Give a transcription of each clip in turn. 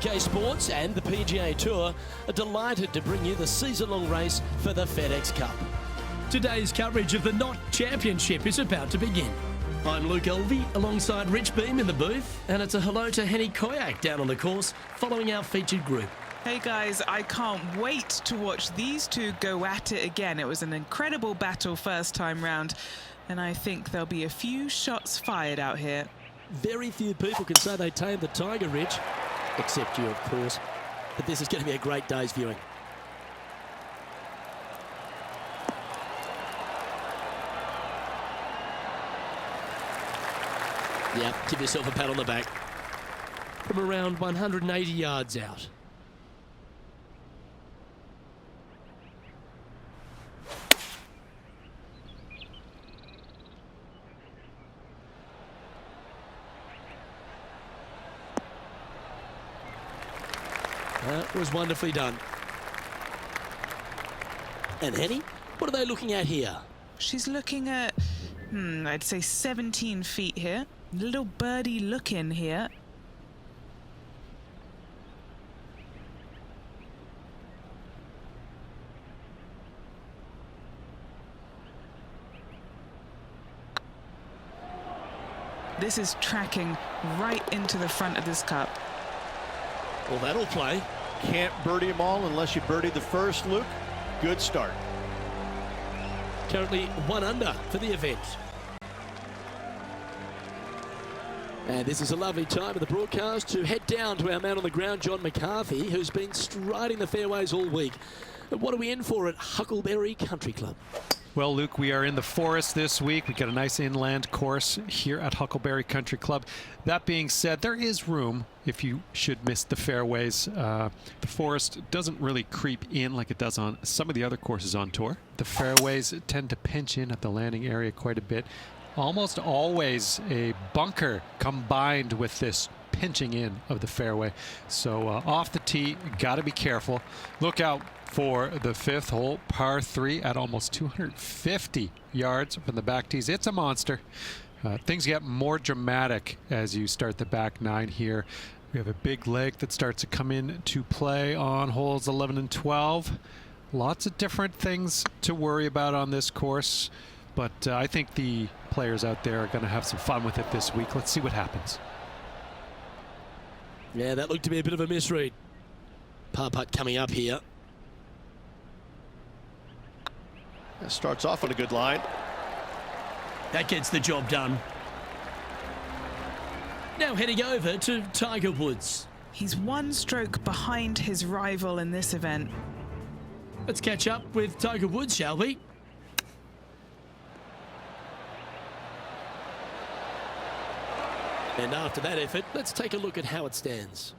PGA Sports and the PGA Tour are delighted to bring you the season-long race for the FedEx Cup. Today's coverage of the Knot Championship is about to begin. I'm Luke Elvey alongside Rich Beam in the booth, and it's a hello to Henny Koyak down on the course following our featured group. Hey guys, I can't wait to watch these two go at it again. It was an incredible battle first time round, and I think there'll be a few shots fired out here. Very few people can say they tamed the Tiger, Rich, except you, of course. But this is going to be a great day's viewing. Yeah, give yourself a pat on the back. From around 180 yards out. That was wonderfully done. And Henny, what are they looking at here? She's looking at, I'd say 17 feet here. Little birdie look in here. This is tracking right into the front of this cup. Well, that'll play. Can't birdie them all unless you birdie the first, Luke. Good start. Currently 1 under for the event. And this is a lovely time of the broadcast to head down to our man on the ground, John McCarthy, who's been striding the fairways all week. But what are we in for at Huckleberry Country Club? Well, Luke, we are in the forest this week. We got a nice inland course here at Huckleberry Country Club. That being said, there is room if you should miss the fairways. The forest doesn't really creep in like it does on some of the other courses on tour. The fairways tend to pinch in at the landing area quite a bit. Almost always a bunker combined with this pinching in of the fairway. So off the tee, got to be careful. Look out for the 5th hole, par 3 at almost 250 yards from the back tees. It's a monster. Things get more dramatic as you start the back 9 here. We have a big leg that starts to come in to play on holes 11 and 12. Lots of different things to worry about on this course, but I think the players out there are going to have some fun with it this week. Let's see what happens. Yeah, that looked to be a bit of a misread. Par putt coming up here. That starts off on a good line. That gets the job done. Now heading over to Tiger Woods. He's 1 stroke behind his rival in this event. Let's catch up with Tiger Woods, shall we? And after that effort, let's take a look at how it stands.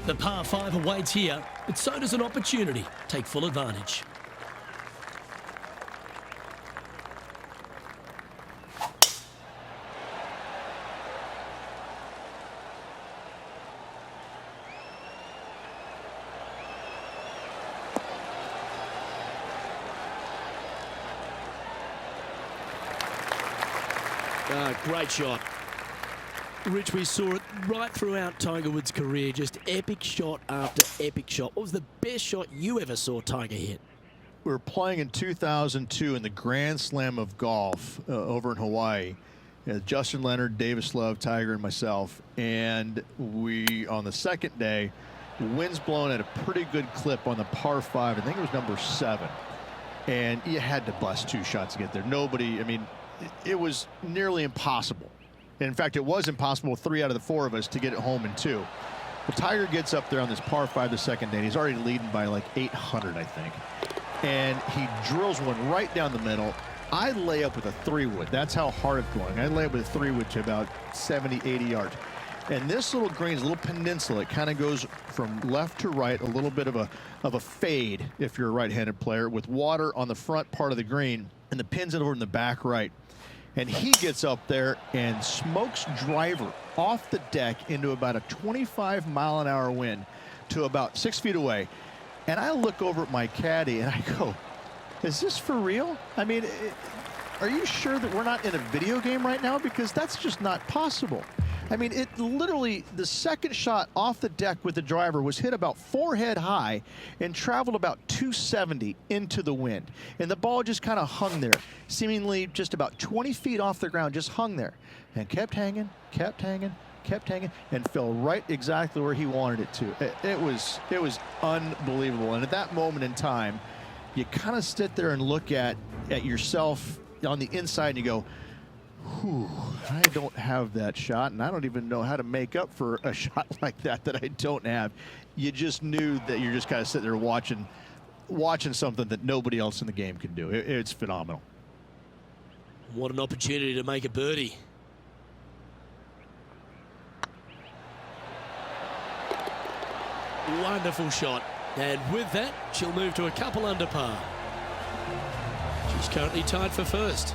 The par 5 awaits here, but so does an opportunity. Take full advantage. Great shot. Rich, we saw it right throughout Tiger Woods' career, just epic shot after epic shot. What was the best shot you ever saw Tiger hit? We were playing in 2002 in the Grand Slam of golf over in Hawaii. Justin Leonard, Davis Love, Tiger, and myself. And we, on the second day, wind's blowing at a pretty good clip on the par 5. I think it was number 7. And you had to bust 2 shots to get there. Nobody, I mean, it was nearly impossible. In fact, it was impossible with 3 out of the 4 of us to get it home in 2. But Tiger gets up there on this par 5 the second day, and he's already leading by like 800, I think. And he drills one right down the middle. I lay up with a 3-wood. That's how hard it's going. I lay up with a 3-wood to about 70, 80 yards. And this little green's a little peninsula. It kind of goes from left to right, a little bit of a fade if you're a right-handed player, with water on the front part of the green, and the pin's over in the back right. And he gets up there and smokes driver off the deck into about a 25-mile-an-hour wind to about 6 feet away. And I look over at my caddy and I go, is this for real? I mean, are you sure that we're not in a video game right now? Because that's just not possible. I mean, it literally, the second shot off the deck with the driver was hit about forehead high and traveled about 270 into the wind. And the ball just kind of hung there, seemingly just about 20 feet off the ground, just hung there and kept hanging, kept hanging, kept hanging, and fell right exactly where he wanted it to. It was unbelievable. And at that moment in time, you kind of sit there and look at yourself on the inside and you go, whew, I don't have that shot, and I don't even know how to make up for a shot like that I don't have. You just knew that you're just kind of sitting there watching something that nobody else in the game can do. It's phenomenal. What an opportunity to make a birdie. Wonderful shot. And with that, she'll move to a couple under par. She's currently tied for first.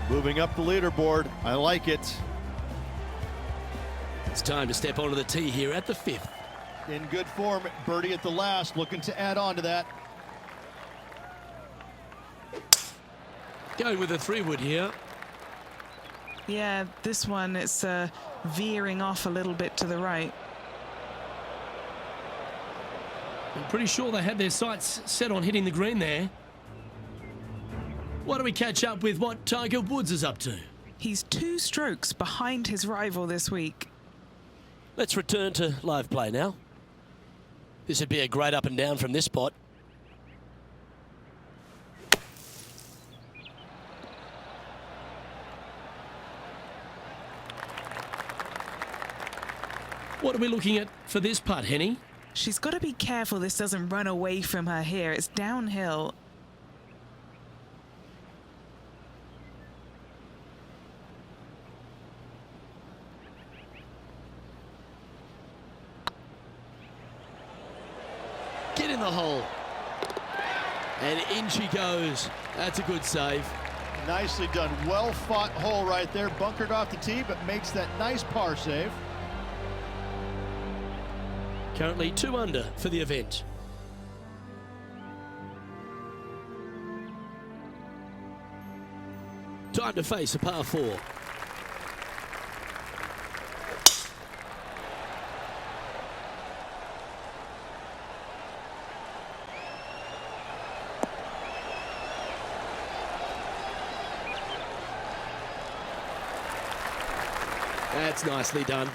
Moving up the leaderboard. I like it. It's time to step onto the tee here at the 5th. In good form, birdie at the last, looking to add on to that. Going with a 3-wood here. Yeah, this one, it's veering off a little bit to the right. I'm pretty sure they had their sights set on hitting the green there. Why don't we catch up with what Tiger Woods is up to? He's 2 strokes behind his rival this week. Let's return to live play now. This would be a great up and down from this spot. What are we looking at for this putt, Henny? She's got to be careful this doesn't run away from her here. It's downhill. Get in the hole. And in she goes. That's a good save. Nicely done. Well fought hole right there. Bunkered off the tee, but makes that nice par save. Currently 2 under for the event. Time to face a par 4. That's nicely done.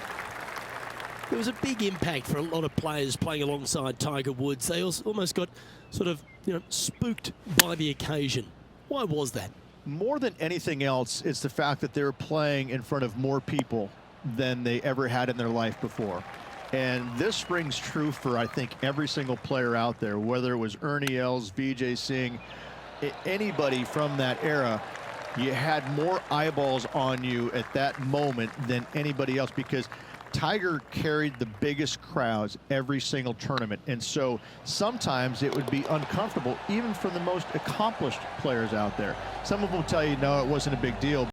There was a big impact for a lot of players playing alongside Tiger Woods. They almost got sort of, spooked by the occasion. Why was that? More than anything else, it's the fact that they were playing in front of more people than they ever had in their life before. And this rings true for, I think, every single player out there, whether it was Ernie Els, Vijay Singh, anybody from that era. You had more eyeballs on you at that moment than anybody else, because Tiger carried the biggest crowds every single tournament. And so sometimes it would be uncomfortable, even for the most accomplished players out there. Some of them will tell you, no, it wasn't a big deal.